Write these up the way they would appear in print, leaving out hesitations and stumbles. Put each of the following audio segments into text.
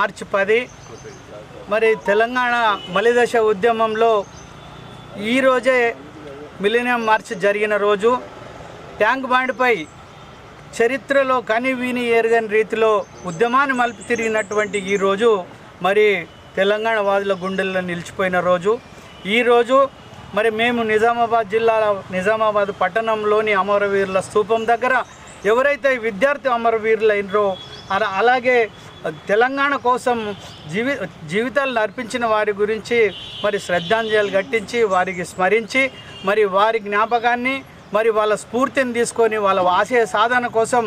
మార్చి 10 మరి తెలంగాణ మలిదశ ఉద్యమంలో ఈరోజే మిలీనియం మార్చ్ జరిగిన రోజు ట్యాంక్ బండ్పై చరిత్రలో కని విని ఎరగని రీతిలో ఉద్యమాన్ని మలుపు తిరిగినటువంటి ఈరోజు మరి తెలంగాణ వాదుల గుండెల్లో నిలిచిపోయిన రోజు. ఈరోజు మరి మేము నిజామాబాద్ జిల్లా నిజామాబాద్ పట్టణంలోని అమరవీరుల స్తూపం దగ్గర ఎవరైతే విద్యార్థి అమరవీరులు అయినరో అలాగే తెలంగాణ కోసం జీవితాలను అర్పించిన వారి గురించి మరి శ్రద్ధాంజలి ఘటించి వారికి స్మరించి మరి వారి జ్ఞాపకాన్ని మరి వాళ్ళ స్ఫూర్తిని తీసుకొని వాళ్ళ ఆశయ సాధన కోసం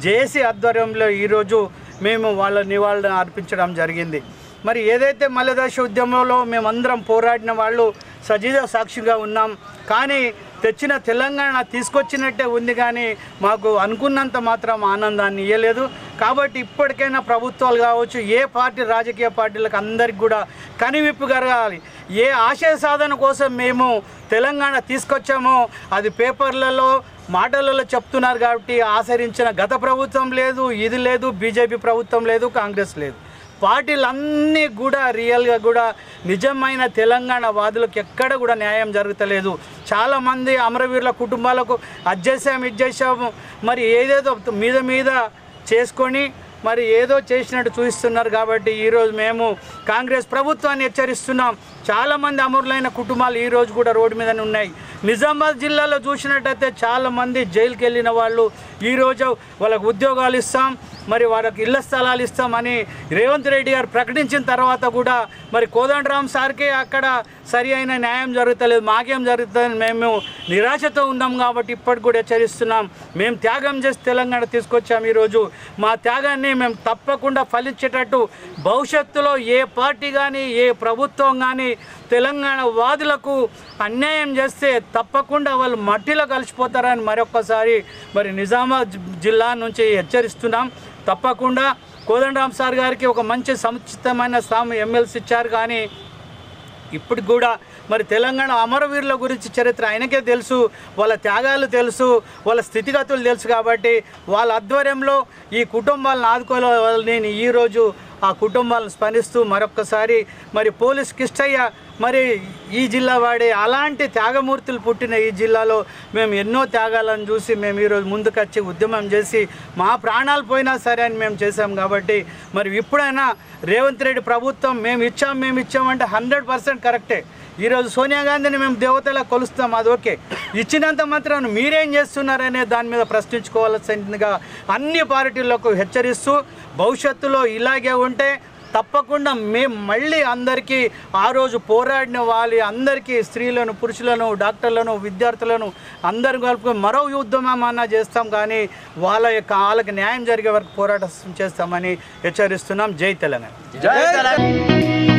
జేఏసీ ఆధ్వర్యంలో ఈరోజు మేము వాళ్ళ నివాళులను అర్పించడం జరిగింది. మరి ఏదైతే మలిదశ ఉద్యమంలో మేమందరం పోరాడిన వాళ్ళు సజీవ సాక్షిగా ఉన్నాం. కానీ తెచ్చిన తెలంగాణ తీసుకొచ్చినట్టే ఉంది, కానీ మాకు అనుకున్నంత మాత్రం ఆనందాన్ని ఇవ్వలేదు. కాబట్టి ఇప్పటికైనా ప్రభుత్వాలు కావచ్చు, ఏ పార్టీ రాజకీయ పార్టీలకు అందరికి కూడా కనివిప్పు కలగాలి. ఏ ఆశయ సాధన కోసం మేము తెలంగాణ తీసుకొచ్చామో అది పేపర్లలో మాటలలో చెప్తున్నారు కాబట్టి ఆచరించిన గత ప్రభుత్వం లేదు, ఇది లేదు, బీజేపీ ప్రభుత్వం లేదు, కాంగ్రెస్ లేదు. పార్టీలన్నీ కూడా రియల్గా కూడా నిజమైన తెలంగాణ వాదులకు ఎక్కడ కూడా న్యాయం జరుగుతలేదు. చాలామంది అమరవీరుల కుటుంబాలకు ఇది చేసాము మరి ఏదేదో మీద చేసుకొని మరి ఏదో చేసినట్టు చూపిస్తున్నారు. కాబట్టి ఈరోజు మేము కాంగ్రెస్ ప్రభుత్వాన్ని హెచ్చరిస్తున్నాం. చాలామంది అమరులైన కుటుంబాలు ఈరోజు కూడా రోడ్డు మీదనే ఉన్నాయి. నిజామాబాద్ జిల్లాలో చూసినట్టయితే చాలామంది జైలుకి వెళ్ళిన వాళ్ళు ఈరోజు వాళ్ళకు ఉద్యోగాలు ఇస్తాం, మరి వాళ్ళకి ఇళ్ల స్థలాలు ఇస్తామని రేవంత్ రెడ్డి గారు ప్రకటించిన తర్వాత కూడా మరి కోదండరామ్ సార్కే అక్కడ సరి అయిన న్యాయం జరుగుతలేదు, మాకేం జరుగుతుందని మేము నిరాశతో ఉన్నాం. కాబట్టి ఇప్పటికి కూడా హెచ్చరిస్తున్నాం. మేము త్యాగం చేసి తెలంగాణ తీసుకొచ్చాం. ఈరోజు మా త్యాగాన్ని మేము తప్పకుండా ఫలించేటట్టు భవిష్యత్తులో ఏ పార్టీ కానీ ఏ ప్రభుత్వం కానీ తెలంగాణ వాదులకు అన్యాయం చేస్తే తప్పకుండా వాళ్ళు మట్టిలో కలిసిపోతారని మరొకసారి మరి నిజామాబాద్ జిల్లా నుంచి హెచ్చరిస్తున్నాం. తప్పకుండా కోదండరామ్ సార్ గారికి ఒక మంచి సముచితమైన స్థానం ఎమ్మెల్సీ ఇచ్చారు. కానీ ఇప్పటికి కూడా మరి తెలంగాణ అమరవీరుల గురించి చరిత్ర ఆయనకే తెలుసు, వాళ్ళ త్యాగాలు తెలుసు, వాళ్ళ స్థితిగతులు తెలుసు. కాబట్టి వాళ్ళ ఆధ్వర్యంలో ఈ కుటుంబాలను ఆదుకోవాలని ఈరోజు ఆ కుటుంబాలను స్మరిస్తూ మరొక్కసారి మరి పోలీస్ కిష్టయ్య మరి ఈ జిల్లా వాడే అలాంటి త్యాగమూర్తులు పుట్టిన ఈ జిల్లాలో మేము ఎన్నో త్యాగాలను చూసి మేము ఈరోజు ముందుకొచ్చి ఉద్యమం చేసి మా ప్రాణాలు పోయినా సరే అని మేము చేసాం. కాబట్టి మరి ఇప్పుడైనా రేవంత్ రెడ్డి ప్రభుత్వం మేము ఇచ్చామంటే 100% కరెక్టే. ఈరోజు సోనియా గాంధీని మేము దేవతలా కొలుస్తాం, అది ఓకే. ఇచ్చినంత మాత్రం మీరేం చేస్తున్నారనే దాని మీద ప్రశ్నించుకోవాల్సిందిగా అన్ని పార్టీలకు హెచ్చరిస్తూ భవిష్యత్తులో ఇలాగే ఉంటే తప్పకుండా మేము మళ్ళీ అందరికీ ఆ రోజు పోరాడిన అందరికీ స్త్రీలను, పురుషులను, డాక్టర్లను, విద్యార్థులను అందరూ కలుపుకొని మరో యుద్ధమన్నా చేస్తాం. కానీ వాళ్ళకి న్యాయం జరిగే వరకు పోరాటం చేస్తామని హెచ్చరిస్తున్నాం. జై తెలంగాణ.